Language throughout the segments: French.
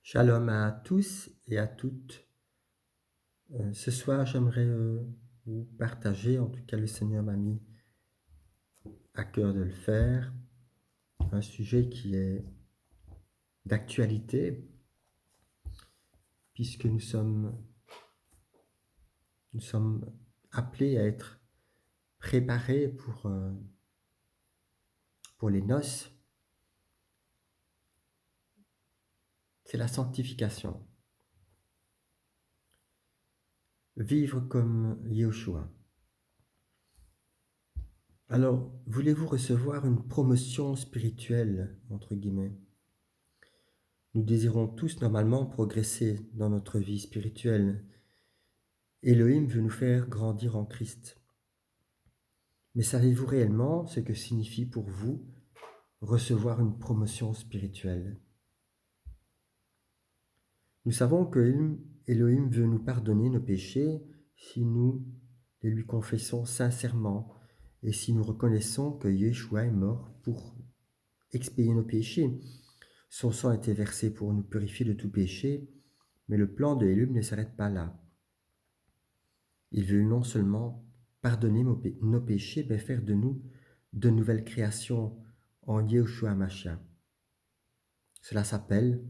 Shalom à tous et à toutes. Ce soir, j'aimerais vous partager, en tout cas le Seigneur m'a mis à cœur de le faire, un sujet qui est d'actualité, puisque nous sommes appelés à être préparés pour les noces. C'est la sanctification. Vivre comme Yeshua. Alors, voulez-vous recevoir une promotion spirituelle, entre guillemets? Nous désirons tous normalement progresser dans notre vie spirituelle. Elohim veut nous faire grandir en Christ. Mais savez-vous réellement ce que signifie pour vous recevoir une promotion spirituelle? Nous savons que Elohim veut nous pardonner nos péchés si nous les lui confessons sincèrement et si nous reconnaissons que Yeshua est mort pour expier nos péchés. Son sang a été versé pour nous purifier de tout péché, mais le plan de Elohim ne s'arrête pas là. Il veut non seulement pardonner nos péchés, mais faire de nous de nouvelles créations en Yeshua Mashiach. Cela s'appelle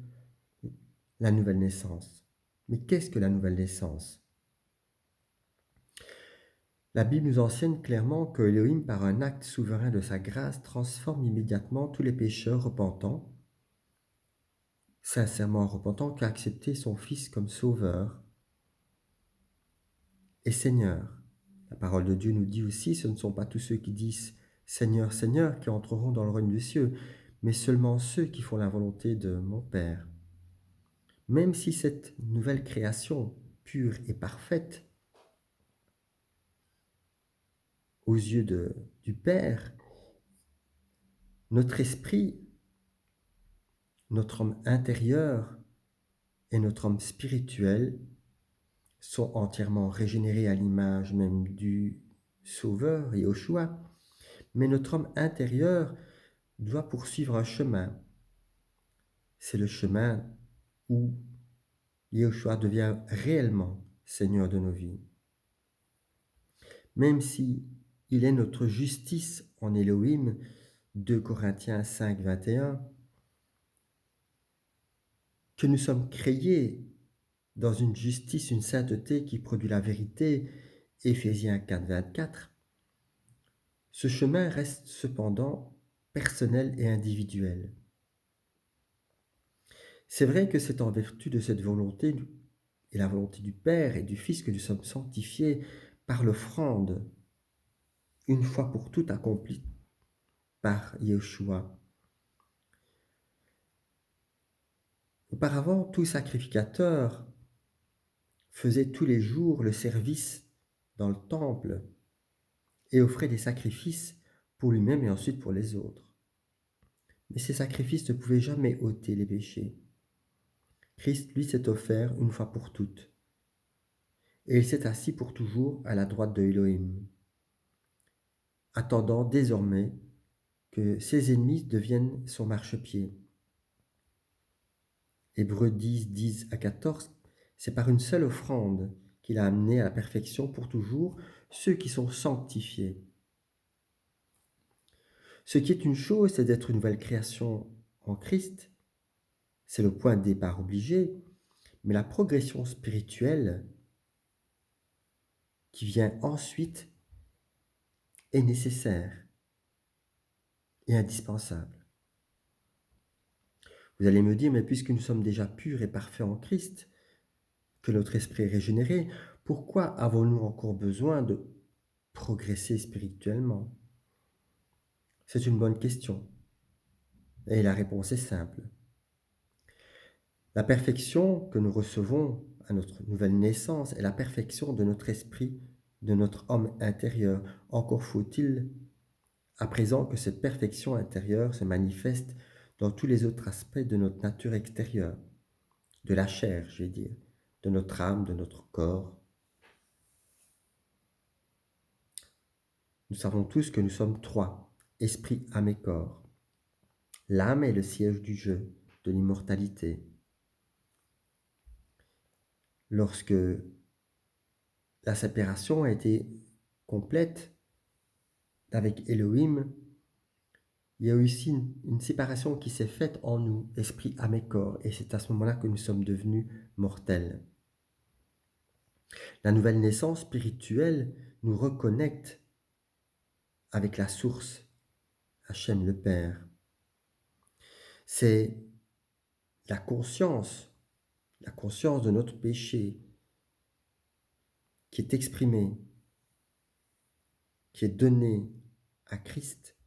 la nouvelle naissance. Mais qu'est-ce que la nouvelle naissance? La Bible nous enseigne clairement que Elohim, par un acte souverain de sa grâce, transforme immédiatement tous les pécheurs repentants, sincèrement repentants, qui ont accepté son Fils comme Sauveur et Seigneur. La parole de Dieu nous dit aussi, ce ne sont pas tous ceux qui disent « Seigneur, Seigneur » qui entreront dans le royaume des cieux, mais seulement ceux qui font la volonté de mon Père. Même si cette nouvelle création pure et parfaite aux yeux du Père, notre esprit, notre homme intérieur et notre homme spirituel sont entièrement régénérés à l'image même du Sauveur, Yahushua, mais notre homme intérieur doit poursuivre un chemin. C'est le chemin où Yahushua devient réellement Seigneur de nos vies. Même si il est notre justice en Elohim, 2 Corinthiens 5, 21, que nous sommes créés dans une justice, une sainteté qui produit la vérité, Éphésiens 4, 24, ce chemin reste cependant personnel et individuel. C'est vrai que c'est en vertu de cette volonté et la volonté du Père et du Fils que nous sommes sanctifiés par l'offrande, une fois pour toutes accomplie par Yeshua. Auparavant, tout sacrificateur faisait tous les jours le service dans le temple et offrait des sacrifices pour lui-même et ensuite pour les autres. Mais ces sacrifices ne pouvaient jamais ôter les péchés. Christ, lui, s'est offert une fois pour toutes. Et il s'est assis pour toujours à la droite de Elohim, attendant désormais que ses ennemis deviennent son marchepied. Hébreux 10, 10 à 14, c'est par une seule offrande qu'il a amené à la perfection pour toujours ceux qui sont sanctifiés. Ce qui est une chose, c'est d'être une nouvelle création en Christ. C'est le point de départ obligé, mais la progression spirituelle qui vient ensuite est nécessaire et indispensable. Vous allez me dire, mais puisque nous sommes déjà purs et parfaits en Christ, que notre esprit est régénéré, pourquoi avons-nous encore besoin de progresser spirituellement? C'est une bonne question. Et la réponse est simple. La perfection que nous recevons à notre nouvelle naissance est la perfection de notre esprit, de notre homme intérieur. Encore faut-il à présent que cette perfection intérieure se manifeste dans tous les autres aspects de notre nature extérieure, de la chair, je vais dire, de notre âme, de notre corps. Nous savons tous que nous sommes trois, esprit, âme et corps. L'âme est le siège du jeu, de l'immortalité. lorsque la séparation a été complète avec Elohim, il y a aussi une séparation qui s'est faite en nous, esprit, âme et corps, et c'est à ce moment-là que nous sommes devenus mortels. La nouvelle naissance spirituelle nous reconnecte avec la source, Hachem le Père. C'est la conscience de notre péché qui est exprimée, qui est donnée à Christ,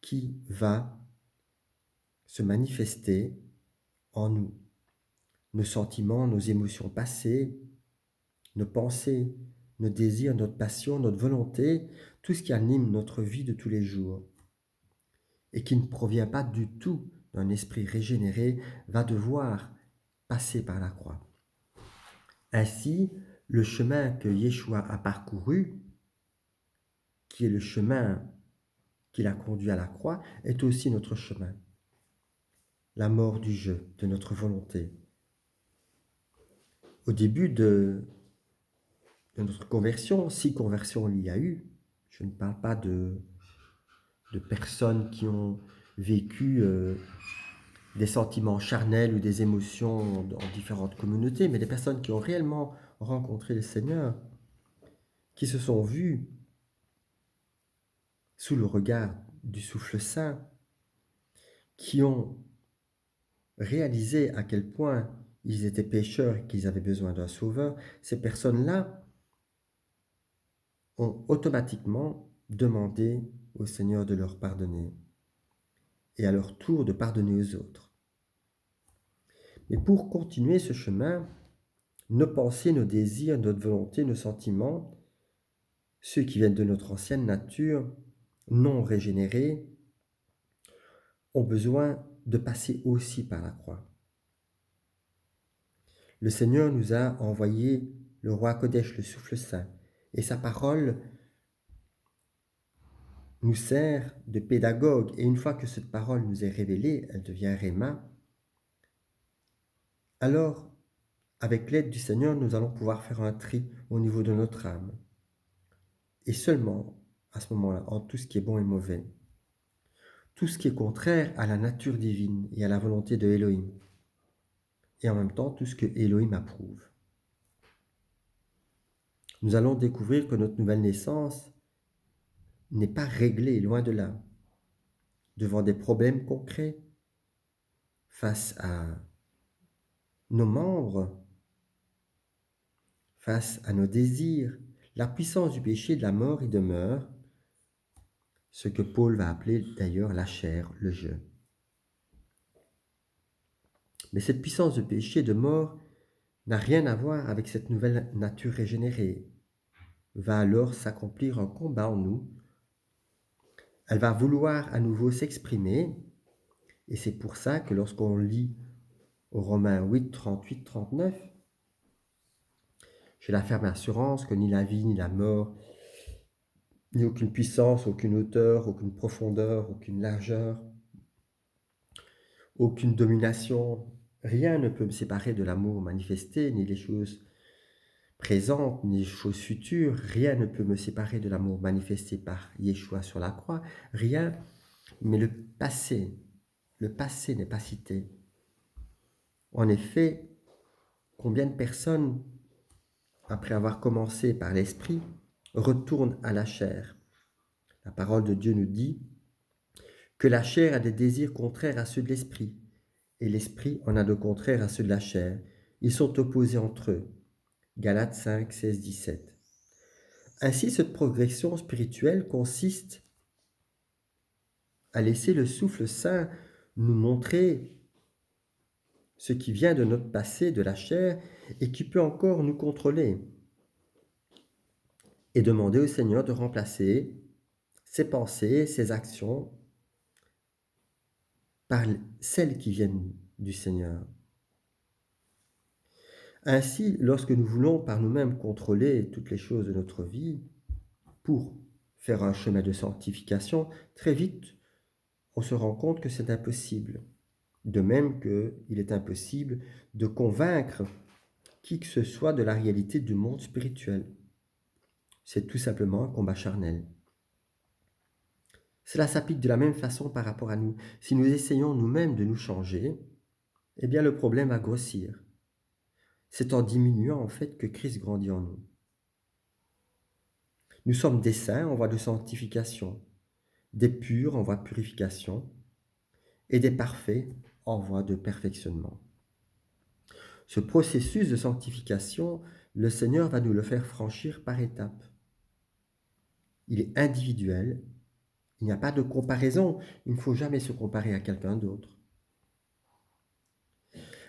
qui va se manifester en nous. Nos sentiments, nos émotions passées, nos pensées, nos désirs, notre passion, notre volonté, tout ce qui anime notre vie de tous les jours et qui ne provient pas du tout d'un esprit régénéré, va devoir passer par la croix. Ainsi, le chemin que Yeshua a parcouru, qui est le chemin qui l'a conduit à la croix, est aussi notre chemin. La mort du jeu, de notre volonté. Au début de notre conversion, si conversion il y a eu, je ne parle pas de personnes qui ont vécu des sentiments charnels ou des émotions dans différentes communautés, mais des personnes qui ont réellement rencontré le Seigneur, qui se sont vues sous le regard du souffle saint, qui ont réalisé à quel point ils étaient pécheurs et qu'ils avaient besoin d'un sauveur, ces personnes-là ont automatiquement demandé au Seigneur de leur pardonner et à leur tour de pardonner aux autres. Mais pour continuer ce chemin, nos pensées, nos désirs, notre volonté, nos sentiments, ceux qui viennent de notre ancienne nature, non régénérés, ont besoin de passer aussi par la croix. Le Seigneur nous a envoyé le roi Kodesh, le souffle saint, et sa parole nous sert de pédagogue. Et une fois que cette parole nous est révélée, elle devient Réma. Alors, avec l'aide du Seigneur, nous allons pouvoir faire un tri au niveau de notre âme. Et seulement à ce moment-là, en tout ce qui est bon et mauvais, tout ce qui est contraire à la nature divine et à la volonté de Elohim, et en même temps tout ce que Elohim approuve. Nous allons découvrir que notre nouvelle naissance n'est pas réglée, loin de là, devant des problèmes concrets, face à nos membres, face à nos désirs. La puissance du péché et de la mort y demeure, ce que Paul va appeler d'ailleurs la chair, le jeu. Mais cette puissance de péché et de mort n'a rien à voir avec cette nouvelle nature régénérée. Va alors s'accomplir un combat en nous. Elle va vouloir à nouveau s'exprimer, et c'est pour ça que lorsqu'on lit au Romains 8, 38, 39, j'ai la ferme assurance que ni la vie, ni la mort, ni aucune puissance, aucune hauteur, aucune profondeur, aucune largeur, aucune domination, rien ne peut me séparer de l'amour manifesté, ni les choses présentes, ni les choses futures, rien ne peut me séparer de l'amour manifesté par Yeshua sur la croix, rien, mais le passé n'est pas cité. En effet, combien de personnes, après avoir commencé par l'esprit, retournent à la chair? La parole de Dieu nous dit que la chair a des désirs contraires à ceux de l'esprit, et l'esprit en a de contraires à ceux de la chair. Ils sont opposés entre eux. Galates 5, 16, 17. Ainsi, cette progression spirituelle consiste à laisser le souffle saint nous montrer ce qui vient de notre passé, de la chair, et qui peut encore nous contrôler, et demander au Seigneur de remplacer ses pensées, ses actions, par celles qui viennent du Seigneur. Ainsi, lorsque nous voulons par nous-mêmes contrôler toutes les choses de notre vie, pour faire un chemin de sanctification, très vite, on se rend compte que c'est impossible. De même qu'il est impossible de convaincre qui que ce soit de la réalité du monde spirituel. C'est tout simplement un combat charnel. Cela s'applique de la même façon par rapport à nous. Si nous essayons nous-mêmes de nous changer, eh bien le problème va grossir. C'est en diminuant en fait que Christ grandit en nous. Nous sommes des saints en voie de sanctification, des purs en voie de purification et des parfaits en voie de perfectionnement. Ce processus de sanctification, le Seigneur va nous le faire franchir par étapes. Il est individuel, il n'y a pas de comparaison, il ne faut jamais se comparer à quelqu'un d'autre.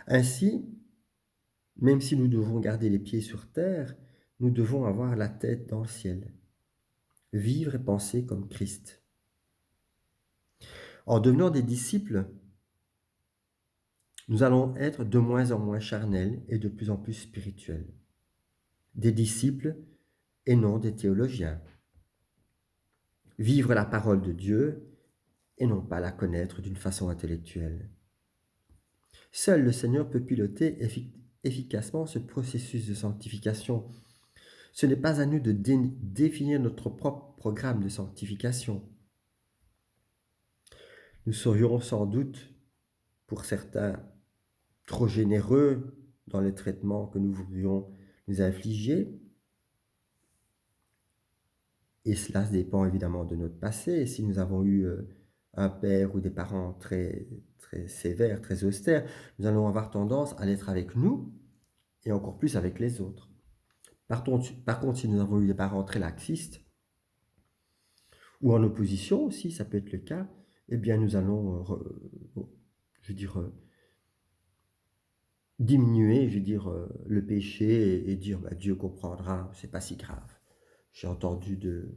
Ainsi, même si nous devons garder les pieds sur terre, nous devons avoir la tête dans le ciel, vivre et penser comme Christ. En devenant des disciples, nous allons être de moins en moins charnels et de plus en plus spirituels. Des disciples et non des théologiens. Vivre la parole de Dieu et non pas la connaître d'une façon intellectuelle. Seul le Seigneur peut piloter efficacement ce processus de sanctification. Ce n'est pas à nous de définir notre propre programme de sanctification. Nous serions sans doute, pour certains, trop généreux dans les traitements que nous voudrions nous infliger. Et cela dépend évidemment de notre passé. Si nous avons eu un père ou des parents très, très sévères, très austères, nous allons avoir tendance à l'être avec nous et encore plus avec les autres. Par contre, si nous avons eu des parents très laxistes, ou en opposition aussi, ça peut être le cas, eh bien nous allons, diminuer, le péché et dire, Dieu comprendra, c'est pas si grave. J'ai entendu de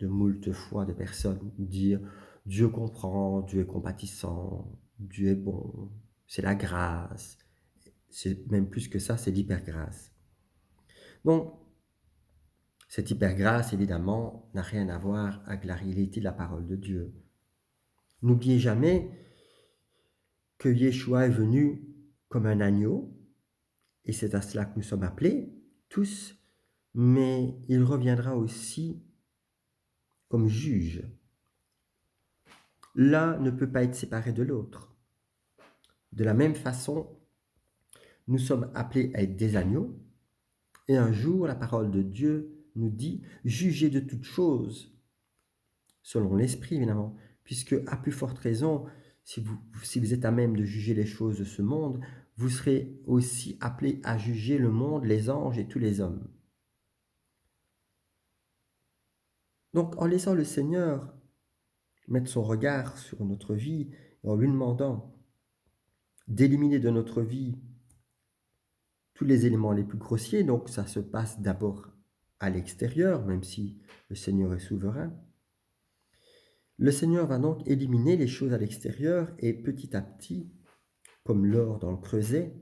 moult fois des personnes dire, Dieu comprend, Dieu est compatissant, Dieu est bon, c'est la grâce. C'est même plus que ça, c'est l'hypergrâce. Donc, cette hypergrâce, évidemment, n'a rien à voir avec la réalité de la parole de Dieu. N'oubliez jamais que Yeshua est venu comme un agneau, et c'est à cela que nous sommes appelés, tous, mais il reviendra aussi comme juge. L'un ne peut pas être séparé de l'autre. De la même façon, nous sommes appelés à être des agneaux, et un jour, la parole de Dieu nous dit « Jugez de toutes choses », selon l'Esprit évidemment, puisque à plus forte raison, si vous êtes à même de juger les choses de ce monde, vous serez aussi appelés à juger le monde, les anges et tous les hommes. Donc en laissant le Seigneur mettre son regard sur notre vie, et en lui demandant d'éliminer de notre vie tous les éléments les plus grossiers, donc ça se passe d'abord à l'extérieur, même si le Seigneur est souverain. Le Seigneur va donc éliminer les choses à l'extérieur et petit à petit, comme l'or dans le creuset,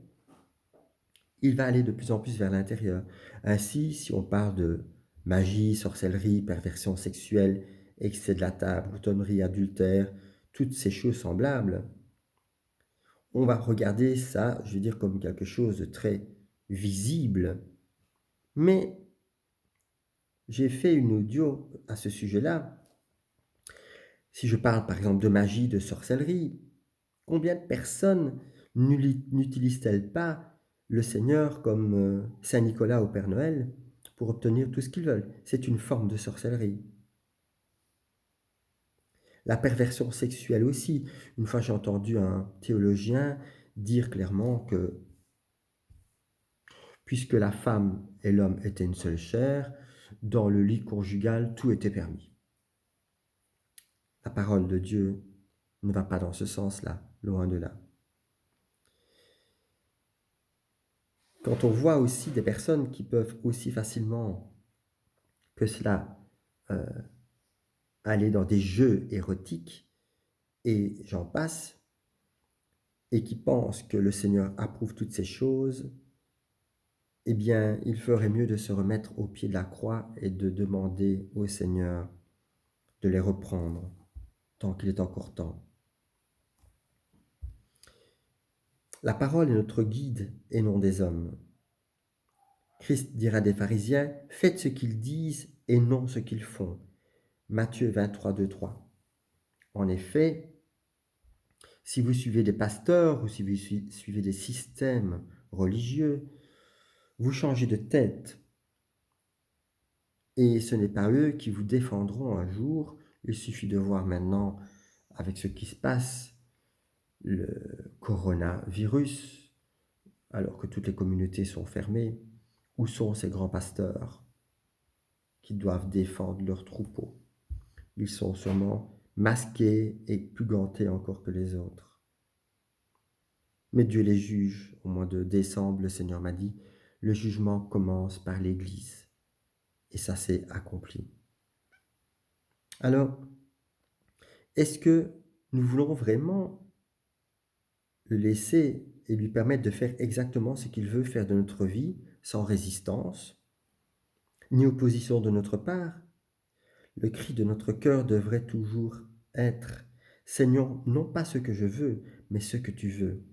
il va aller de plus en plus vers l'intérieur. Ainsi, si on parle de magie, sorcellerie, perversion sexuelle, excès de la table, gloutonnerie, adultère, toutes ces choses semblables, on va regarder ça, comme quelque chose de très visible. Mais j'ai fait une audio à ce sujet-là. Si je parle par exemple de magie, de sorcellerie, combien de personnes n'utilisent-elles pas le Seigneur comme Saint Nicolas au Père Noël pour obtenir tout ce qu'ils veulent? C'est une forme de sorcellerie. La perversion sexuelle aussi. Une fois, j'ai entendu un théologien dire clairement que puisque la femme et l'homme étaient une seule chair, dans le lit conjugal, tout était permis. La parole de Dieu ne va pas dans ce sens-là, loin de là. Quand on voit aussi des personnes qui peuvent aussi facilement que cela aller dans des jeux érotiques, et j'en passe, et qui pensent que le Seigneur approuve toutes ces choses, eh bien, il ferait mieux de se remettre au pied de la croix et de demander au Seigneur de les reprendre tant qu'il est encore temps. La parole est notre guide et non des hommes. Christ dira des pharisiens, faites ce qu'ils disent et non ce qu'ils font. Matthieu 23, 2, 3. En effet, si vous suivez des pasteurs ou si vous suivez des systèmes religieux, vous changez de tête. Et ce n'est pas eux qui vous défendront un jour. Il suffit de voir maintenant, avec ce qui se passe, le coronavirus, alors que toutes les communautés sont fermées. Où sont ces grands pasteurs qui doivent défendre leurs troupeaux? Ils sont sûrement masqués et plus gantés encore que les autres. Mais Dieu les juge. Au mois de décembre, le Seigneur m'a dit, le jugement commence par l'Église. Et ça s'est accompli. Alors, est-ce que nous voulons vraiment le laisser et lui permettre de faire exactement ce qu'il veut faire de notre vie, sans résistance, ni opposition de notre part? Le cri de notre cœur devrait toujours être « Seigneur, non pas ce que je veux, mais ce que tu veux ».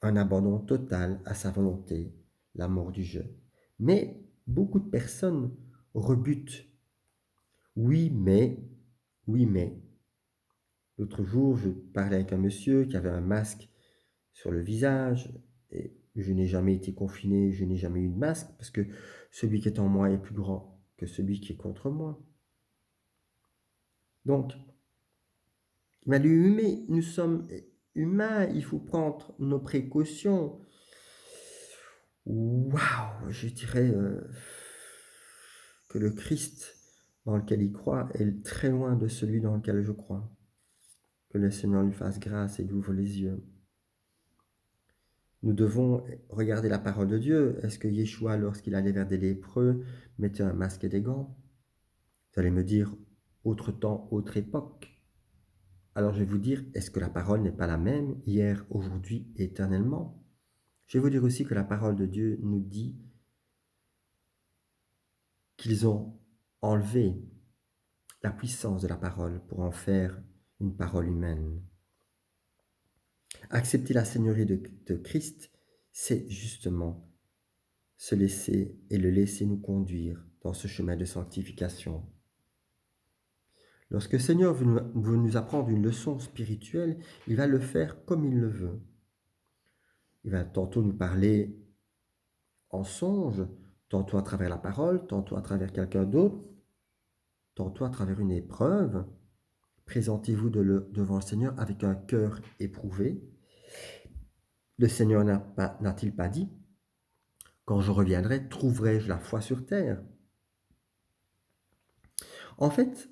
Un abandon total à sa volonté, la mort du jeu. Mais beaucoup de personnes rebutent. Oui, mais. L'autre jour, je parlais avec un monsieur qui avait un masque sur le visage et je n'ai jamais été confiné, je n'ai jamais eu de masque parce que celui qui est en moi est plus grand que celui qui est contre moi. Donc, mais nous sommes humains, il faut prendre nos précautions. Waouh, je dirais que le Christ dans lequel il croit est très loin de celui dans lequel je crois. Que le Seigneur lui fasse grâce et lui ouvre les yeux. Nous devons regarder la parole de Dieu. Est-ce que Yeshua, lorsqu'il allait vers des lépreux, mettait un masque et des gants? Vous allez me dire, autre temps, autre époque. Alors je vais vous dire, est-ce que la parole n'est pas la même hier, aujourd'hui et éternellement? Je vais vous dire aussi que la parole de Dieu nous dit qu'ils ont enlevé la puissance de la parole pour en faire une parole humaine. Accepter la seigneurie de Christ, c'est justement se laisser et le laisser nous conduire dans ce chemin de sanctification. Lorsque le Seigneur veut nous apprendre une leçon spirituelle, il va le faire comme il le veut. Il va tantôt nous parler en songe, tantôt à travers la parole, tantôt à travers quelqu'un d'autre, tantôt à travers une épreuve. Présentez-vous devant le Seigneur avec un cœur éprouvé. Le Seigneur n'a-t-il pas dit, quand je reviendrai, trouverai-je la foi sur terre? En fait,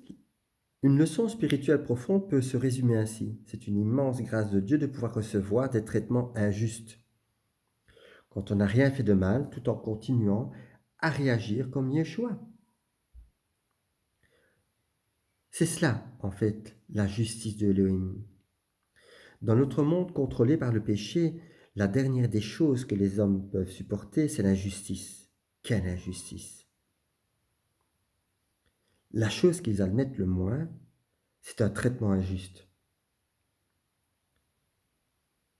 une leçon spirituelle profonde peut se résumer ainsi. C'est une immense grâce de Dieu de pouvoir recevoir des traitements injustes. Quand on n'a rien fait de mal, tout en continuant à réagir comme Yeshua. C'est cela, en fait, la justice de Elohim. Dans notre monde contrôlé par le péché, la dernière des choses que les hommes peuvent supporter, c'est l'injustice. Quelle injustice! La chose qu'ils admettent le moins, c'est un traitement injuste.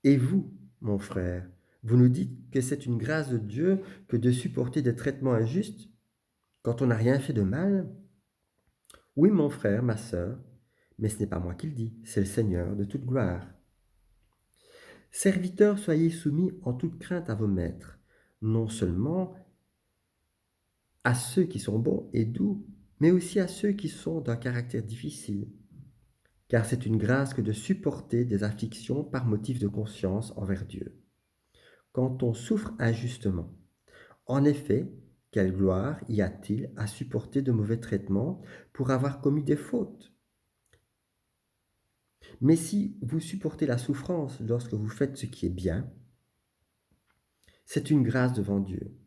Et vous, mon frère, vous nous dites que c'est une grâce de Dieu que de supporter des traitements injustes quand on n'a rien fait de mal? Oui, mon frère, ma sœur, mais ce n'est pas moi qui le dis, c'est le Seigneur de toute gloire. Serviteurs, soyez soumis en toute crainte à vos maîtres, non seulement à ceux qui sont bons et doux, mais aussi à ceux qui sont d'un caractère difficile. Car c'est une grâce que de supporter des afflictions par motif de conscience envers Dieu. Quand on souffre injustement, en effet, quelle gloire y a-t-il à supporter de mauvais traitements pour avoir commis des fautes? Mais si vous supportez la souffrance lorsque vous faites ce qui est bien, c'est une grâce devant Dieu.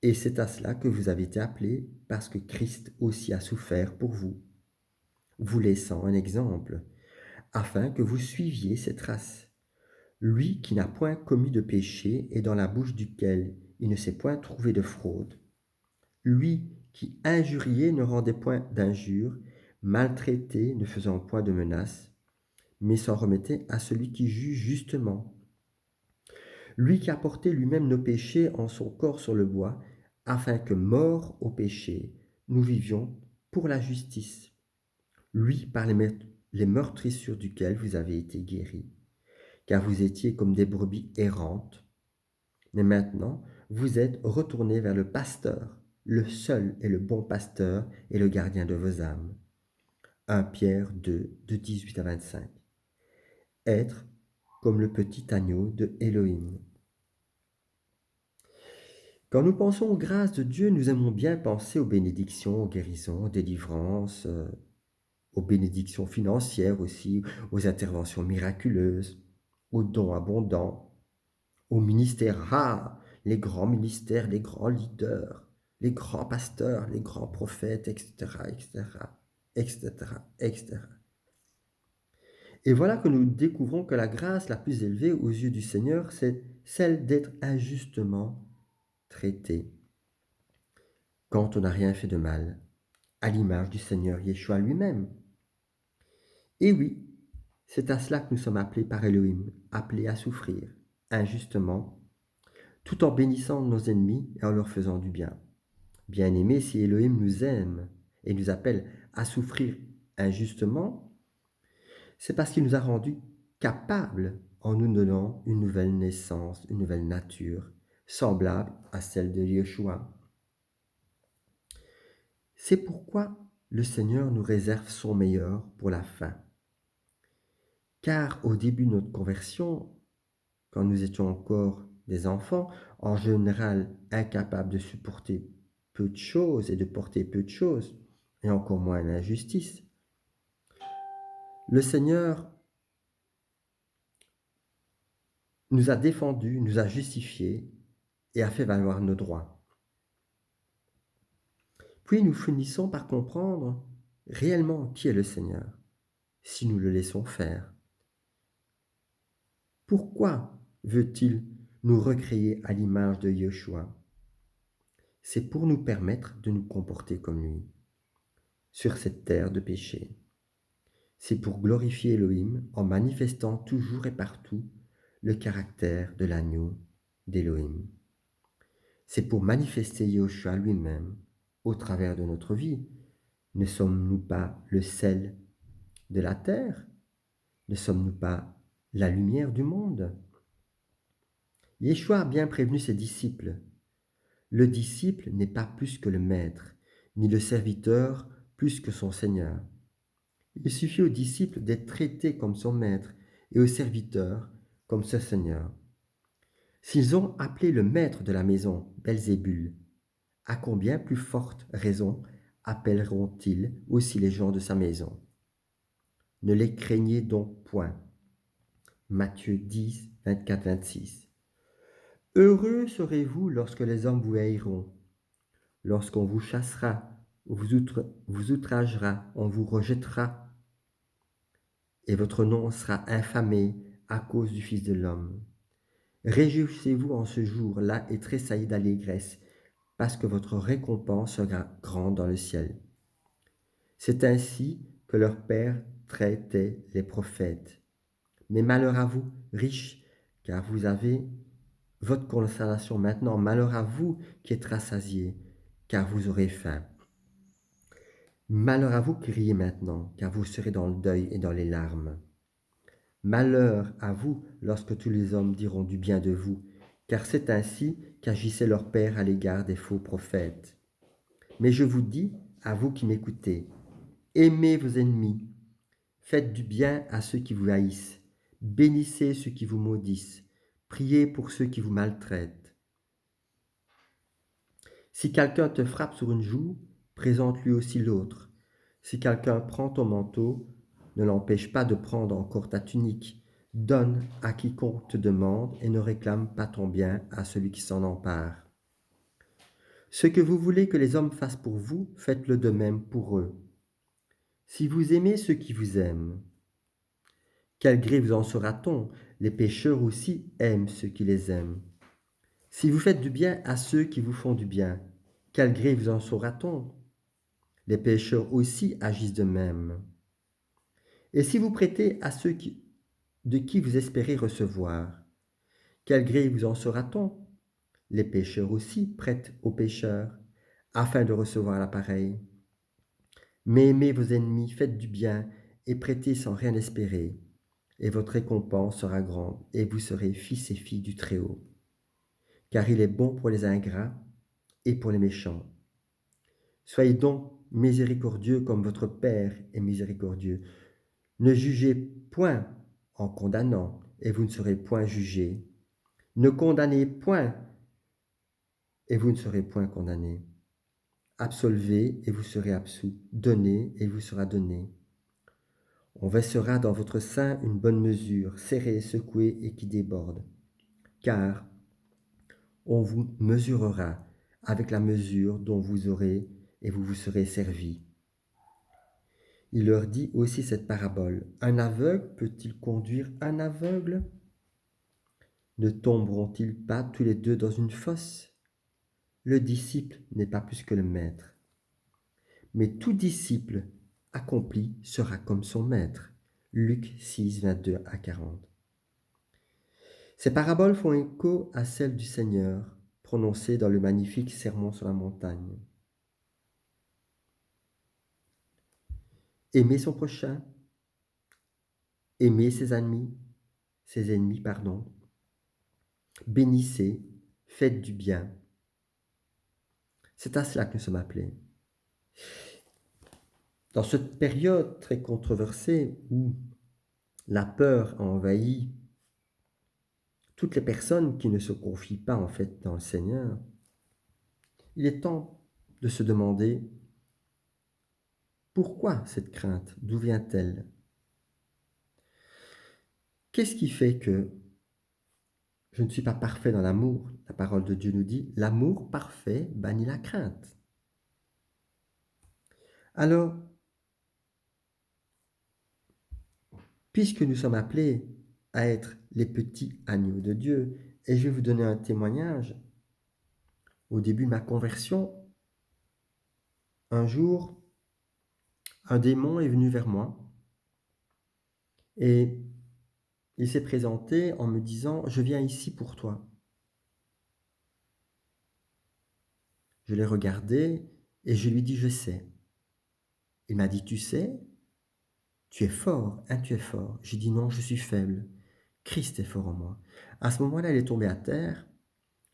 Et c'est à cela que vous avez été appelés, parce que Christ aussi a souffert pour vous, vous laissant un exemple, afin que vous suiviez ses traces. Lui qui n'a point commis de péché et dans la bouche duquel il ne s'est point trouvé de fraude. Lui qui injuriait ne rendait point d'injures, maltraité ne faisant point de menaces, mais s'en remettait à celui qui juge justement. Lui qui a porté lui-même nos péchés en son corps sur le bois, afin que, morts au péché, nous vivions pour la justice. Lui, par les meurtrissures duquel vous avez été guéris, car vous étiez comme des brebis errantes. Mais maintenant, vous êtes retournés vers le pasteur, le seul et le bon pasteur et le gardien de vos âmes. 1 Pierre 2, de 18 à 25. Être comme le petit agneau de Élohim. Quand nous pensons aux grâces de Dieu, nous aimons bien penser aux bénédictions, aux guérisons, aux délivrances, aux bénédictions financières aussi, aux interventions miraculeuses, aux dons abondants, aux ministères rares, les grands ministères, les grands leaders, les grands pasteurs, les grands prophètes, etc., etc., etc., etc. Et voilà que nous découvrons que la grâce la plus élevée aux yeux du Seigneur, c'est celle d'être injustement traité quand on n'a rien fait de mal, à l'image du Seigneur Yeshua lui-même. Et oui, c'est à cela que nous sommes appelés par Elohim, appelés à souffrir injustement, tout en bénissant nos ennemis et en leur faisant du bien. Bien-aimés, si Elohim nous aime et nous appelle à souffrir injustement, c'est parce qu'il nous a rendus capables en nous donnant une nouvelle naissance, une nouvelle nature, semblable à celle de Yeshua. C'est pourquoi le Seigneur nous réserve son meilleur pour la fin. Car au début de notre conversion, quand nous étions encore des enfants, en général incapables de supporter peu de choses et de porter peu de choses, et encore moins l'injustice, le Seigneur nous a défendus, nous a justifiés et a fait valoir nos droits. Puis nous finissons par comprendre réellement qui est le Seigneur, si nous le laissons faire. Pourquoi veut-il nous recréer à l'image de Yeshua? C'est pour nous permettre de nous comporter comme lui, sur cette terre de péché. C'est pour glorifier Elohim en manifestant toujours et partout le caractère de l'agneau d'Elohim. C'est pour manifester Yeshua lui-même au travers de notre vie. Ne sommes-nous pas le sel de la terre? Ne sommes-nous pas la lumière du monde? Yeshua a bien prévenu ses disciples. Le disciple n'est pas plus que le maître, ni le serviteur plus que son Seigneur. Il suffit au disciple d'être traité comme son maître et au serviteur comme ce Seigneur. S'ils ont appelé le maître de la maison Belzébul, à combien plus forte raison appelleront-ils aussi les gens de sa maison? Ne les craignez donc point. Matthieu 10, 24-26. Heureux serez-vous lorsque les hommes vous haïront, lorsqu'on vous chassera, vous outragera, on vous rejettera, et votre nom sera infamé à cause du Fils de l'homme. Réjouissez-vous en ce jour-là et tressaillez d'allégresse, parce que votre récompense sera grande dans le ciel. C'est ainsi que leur père traitait les prophètes. Mais malheur à vous, riches, car vous avez votre consolation maintenant. Malheur à vous qui êtes rassasiés, car vous aurez faim. Malheur à vous qui riez maintenant, car vous serez dans le deuil et dans les larmes. Malheur à vous lorsque tous les hommes diront du bien de vous, car c'est ainsi qu'agissait leur père à l'égard des faux prophètes. Mais je vous dis, à vous qui m'écoutez, aimez vos ennemis, faites du bien à ceux qui vous haïssent, bénissez ceux qui vous maudissent, priez pour ceux qui vous maltraitent. Si quelqu'un te frappe sur une joue, présente-lui aussi l'autre. Si quelqu'un prend ton manteau, ne l'empêche pas de prendre encore ta tunique. Donne à quiconque te demande et ne réclame pas ton bien à celui qui s'en empare. Ce que vous voulez que les hommes fassent pour vous, faites-le de même pour eux. Si vous aimez ceux qui vous aiment, quel gré vous en sera-t-on? Les pécheurs aussi aiment ceux qui les aiment. Si vous faites du bien à ceux qui vous font du bien, quel gré vous en sera-t-on? Les pécheurs aussi agissent de même. Et si vous prêtez à ceux de qui vous espérez recevoir, quel gré vous en sera-t-on? Les pécheurs aussi prêtent aux pécheurs, afin de recevoir l'appareil. Mais aimez vos ennemis, faites du bien, et prêtez sans rien espérer, et votre récompense sera grande, et vous serez fils et filles du Très-Haut. Car il est bon pour les ingrats et pour les méchants. Soyez donc miséricordieux comme votre Père est miséricordieux. Ne jugez point en condamnant, et vous ne serez point jugés. Ne condamnez point, et vous ne serez point condamnés. Absolvez, et vous serez absous. Donnez, et vous sera donné. On versera dans votre sein une bonne mesure, serrée, secouée et qui déborde. Car on vous mesurera avec la mesure dont vous aurez, et vous vous serez servi. Il leur dit aussi cette parabole. Un aveugle peut-il conduire un aveugle? Ne tomberont-ils pas tous les deux dans une fosse? Le disciple n'est pas plus que le maître. Mais tout disciple accompli sera comme son maître. Luc 6, 22 à 40. Ces paraboles font écho à celles du Seigneur, prononcées dans le magnifique Sermon sur la montagne. Aimer son prochain, aimer ses ennemis, bénissez, faites du bien. C'est à cela que nous sommes appelés. Dans cette période très controversée où la peur a envahi toutes les personnes qui ne se confient pas en fait dans le Seigneur, il est temps de se demander pourquoi cette crainte, d'où vient-elle? Qu'est-ce qui fait que je ne suis pas parfait dans l'amour? La parole de Dieu nous dit, l'amour parfait bannit la crainte. Alors, puisque nous sommes appelés à être les petits agneaux de Dieu, et je vais vous donner un témoignage, au début de ma conversion, un jour, un démon est venu vers moi et il s'est présenté en me disant « Je viens ici pour toi ». Je l'ai regardé et je lui dis « Je sais ». Il m'a dit « Tu sais, tu es fort, hein, tu es fort ». J'ai dit « Non, je suis faible. Christ est fort en moi ». À ce moment-là, il est tombé à terre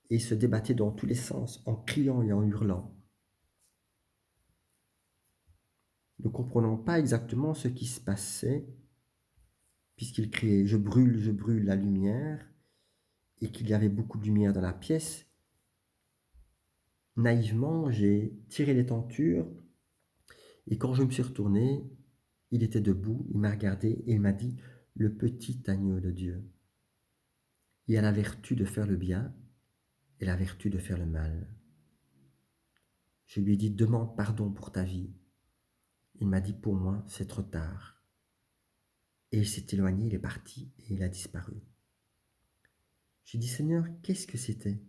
et il se débattait dans tous les sens en criant et en hurlant. Ne comprenant pas exactement ce qui se passait, puisqu'il criait « je brûle la lumière » et qu'il y avait beaucoup de lumière dans la pièce. Naïvement, j'ai tiré les tentures et quand je me suis retourné, il était debout, il m'a regardé et il m'a dit « Le petit agneau de Dieu, il a la vertu de faire le bien et la vertu de faire le mal. » Je lui ai dit « Demande pardon pour ta vie ». Il m'a dit « Pour moi, c'est trop tard ». Et il s'est éloigné, il est parti et il a disparu. J'ai dit « Seigneur, qu'est-ce que c'était ?»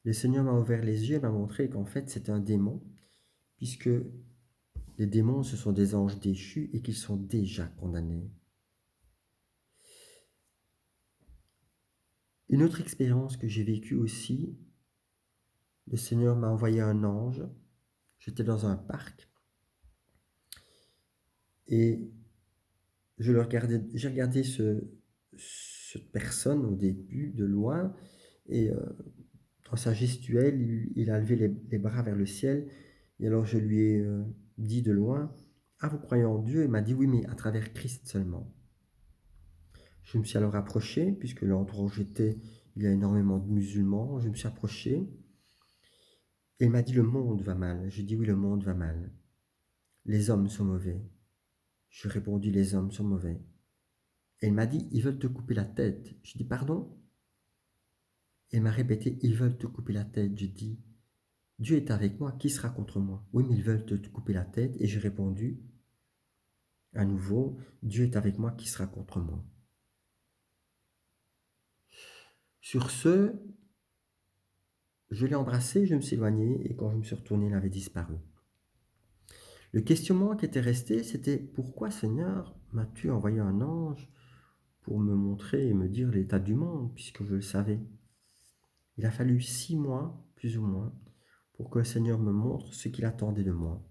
Le Seigneur m'a ouvert les yeux et m'a montré qu'en fait c'était un démon, puisque les démons ce sont des anges déchus et qu'ils sont déjà condamnés. Une autre expérience que j'ai vécue aussi, le Seigneur m'a envoyé un ange, j'étais dans un parc et j'ai regardé cette personne au début de loin et dans sa gestuelle, il a levé les bras vers le ciel et alors je lui ai dit de loin « Ah, vous croyez en Dieu ?» Il m'a dit « Oui, mais à travers Christ seulement. » Je me suis alors approché, puisque l'endroit où j'étais, il y a énormément de musulmans, je me suis approché et il m'a dit « Le monde va mal ». J'ai dit « Oui, le monde va mal. Les hommes sont mauvais. » J'ai répondu « Les hommes sont mauvais. » Et il m'a dit « Ils veulent te couper la tête. » J'ai dit « Pardon ?» Et il m'a répété « Ils veulent te couper la tête. » J'ai dit « Dieu est avec moi, qui sera contre moi ?» « Oui, mais ils veulent te couper la tête. » Et j'ai répondu à nouveau « Dieu est avec moi, qui sera contre moi ?» Sur ce, je l'ai embrassé, je me suis éloigné et quand je me suis retourné, il avait disparu. Le questionnement qui était resté, c'était « Pourquoi, Seigneur, m'as-tu envoyé un ange pour me montrer et me dire l'état du monde, puisque je le savais ?» Il a fallu 6 mois, plus ou moins, pour que le Seigneur me montre ce qu'il attendait de moi.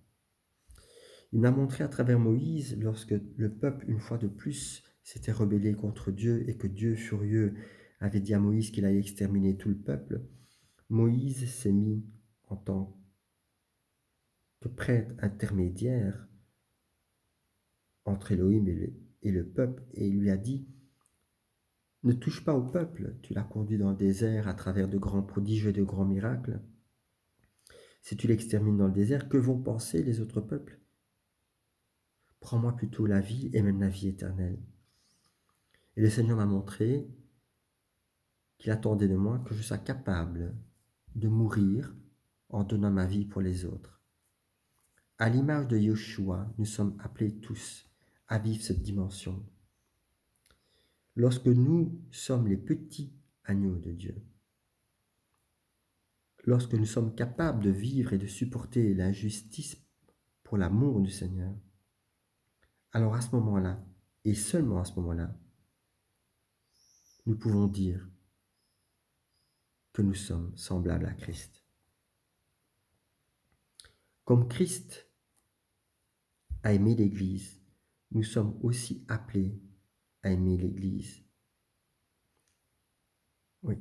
Il m'a montré à travers Moïse, lorsque le peuple, une fois de plus, s'était rebellé contre Dieu et que Dieu, furieux, avait dit à Moïse qu'il allait exterminer tout le peuple. Moïse s'est mis en tant que prêtre intermédiaire entre Elohim et le peuple, et il lui a dit: ne touche pas au peuple, tu l'as conduit dans le désert à travers de grands prodiges et de grands miracles. Si tu l'extermines dans le désert, que vont penser les autres peuples? Prends-moi plutôt la vie et même la vie éternelle. Et le Seigneur m'a montré qu'il attendait de moi que je sois capable de mourir en donnant ma vie pour les autres. À l'image de Yoshua, nous sommes appelés tous à vivre cette dimension. Lorsque nous sommes les petits agneaux de Dieu, lorsque nous sommes capables de vivre et de supporter l'injustice pour l'amour du Seigneur, alors à ce moment-là, et seulement à ce moment-là, nous pouvons dire que nous sommes semblables à Christ. Comme Christ a aimé l'Église, nous sommes aussi appelés à aimer l'Église. Oui.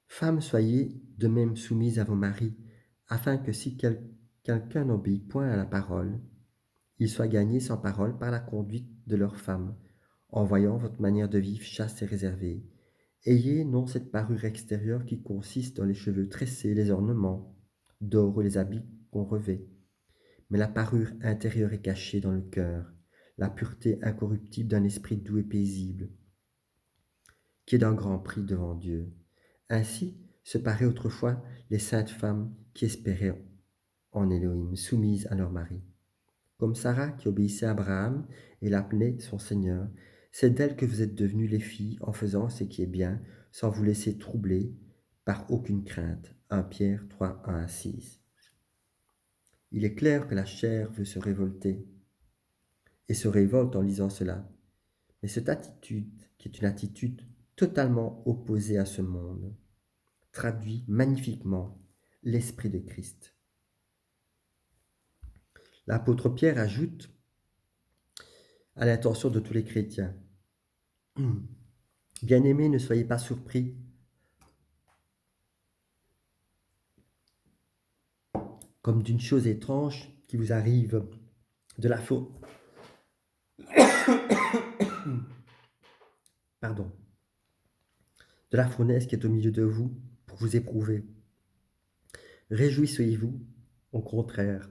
Femmes, soyez de même soumises à vos maris, afin que si quelqu'un n'obéit point à la parole, il soit gagné sans parole par la conduite de leur femme, en voyant votre manière de vivre chaste et réservée. Ayez non cette parure extérieure qui consiste dans les cheveux tressés, les ornements d'or ou les habits qu'on revêt, mais la parure intérieure et cachée dans le cœur, la pureté incorruptible d'un esprit doux et paisible, qui est d'un grand prix devant Dieu. Ainsi se paraient autrefois les saintes femmes qui espéraient en Elohim, soumises à leur mari. Comme Sarah qui obéissait à Abraham et l'appelait son Seigneur, c'est d'elle que vous êtes devenues les filles en faisant ce qui est bien, sans vous laisser troubler par aucune crainte. 1 Pierre 3, 1 à 6. Il est clair que la chair veut se révolter et se révolte en lisant cela. Mais cette attitude, qui est une attitude totalement opposée à ce monde, traduit magnifiquement l'esprit de Christ. L'apôtre Pierre ajoute à l'intention de tous les chrétiens: bien-aimés, ne soyez pas surpris comme d'une chose étrange qui vous arrive de la Pardon, de la fournaise qui est au milieu de vous pour vous éprouver. Réjouissez-vous, au contraire,